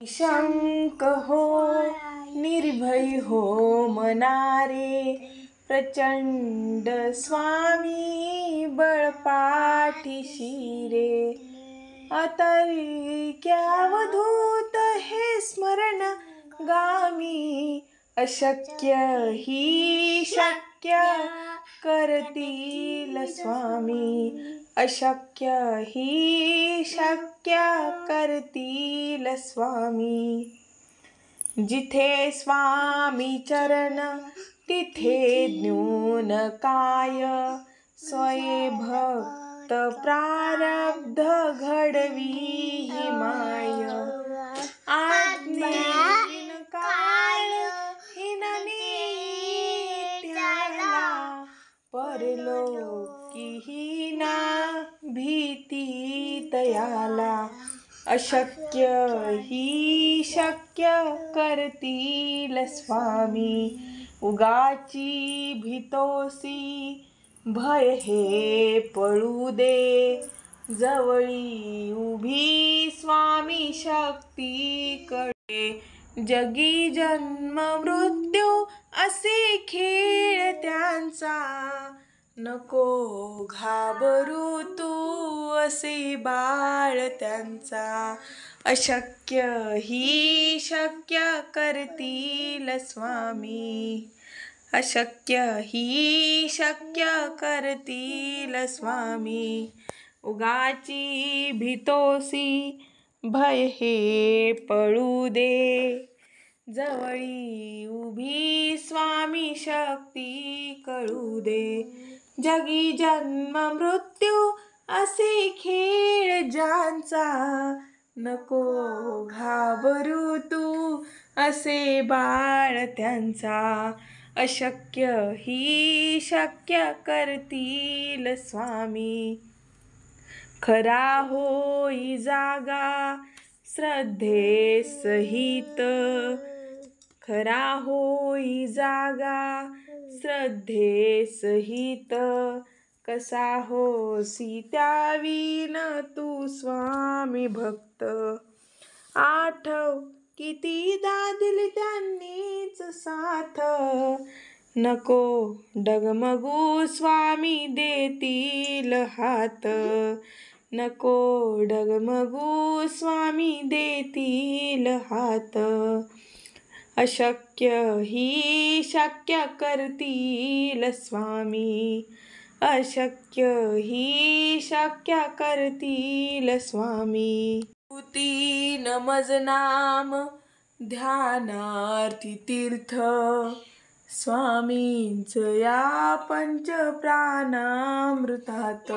निशंक हो निर्भय हो मनारे, प्रचंड स्वामी बळ पाठीशी रे. अतर्क्यावधूत हे स्मरण गामी, अशक्य ही शक्य करतील स्वामी. अशक्य ही शक्य करतील स्वामी. जिथे स्वामी चरण तिथे न्यून काय, स्वये भक्त प्रारब्ध घडवी ही माय. आज्ञेविन काळ हिन नित्याला, परलोकी हीना भीती तयाला. अशक्य ही शक्य करतील स्वामी. उगाची भीतोसी भय हे पळू दे, जवळी उभी स्वामी शक्ती कडे. जगी जन्म मृत्यू असे खेळ त्यांचा, नको घाबरू तू असे बाळ त्यांचा. अशक्य ही शक्य करतील स्वामी. अशक्य ही शक्य करतील स्वामी. उगाची भीतोसी भय हे पळू दे, जवळी उभी स्वामी शक्ती कळू दे. जगी जन्म मृत्यू असे खेळ ज्यांचा, नको घाबरू तू असे बाळ त्यांचा. अशक्य ही शक्य करतील स्वामी. खरा होई जागा श्रद्धे सहित, खरा होई जागा श्रद्धे सहित. कसा होसी त्याविन तू स्वामी भक्त. आठव कितीदा दिली त्यांनीच साथ, नको डगमगू स्वामी देतील हात. नको डगमगू स्वामी देतील हात. अशक्य ही शक्य करतील स्वामी. अशक्य ही शक्य करतील स्वामी. तीन मज नाम ध्यानार्थी तीर्थ, स्वामींच या पंच प्राणामृतात.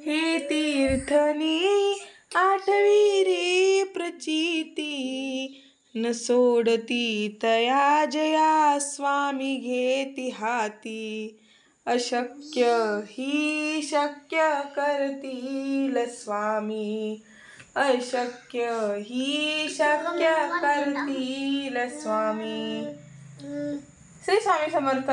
हे तीर्थनी आठवी रे प्रचिती, न सोडती तया जया स्वामी घेती हाती. अशक्य ही शक्य करतील स्वामी. अशक्य ही शक्य करतील स्वामी. श्री स्वामी समर्थ.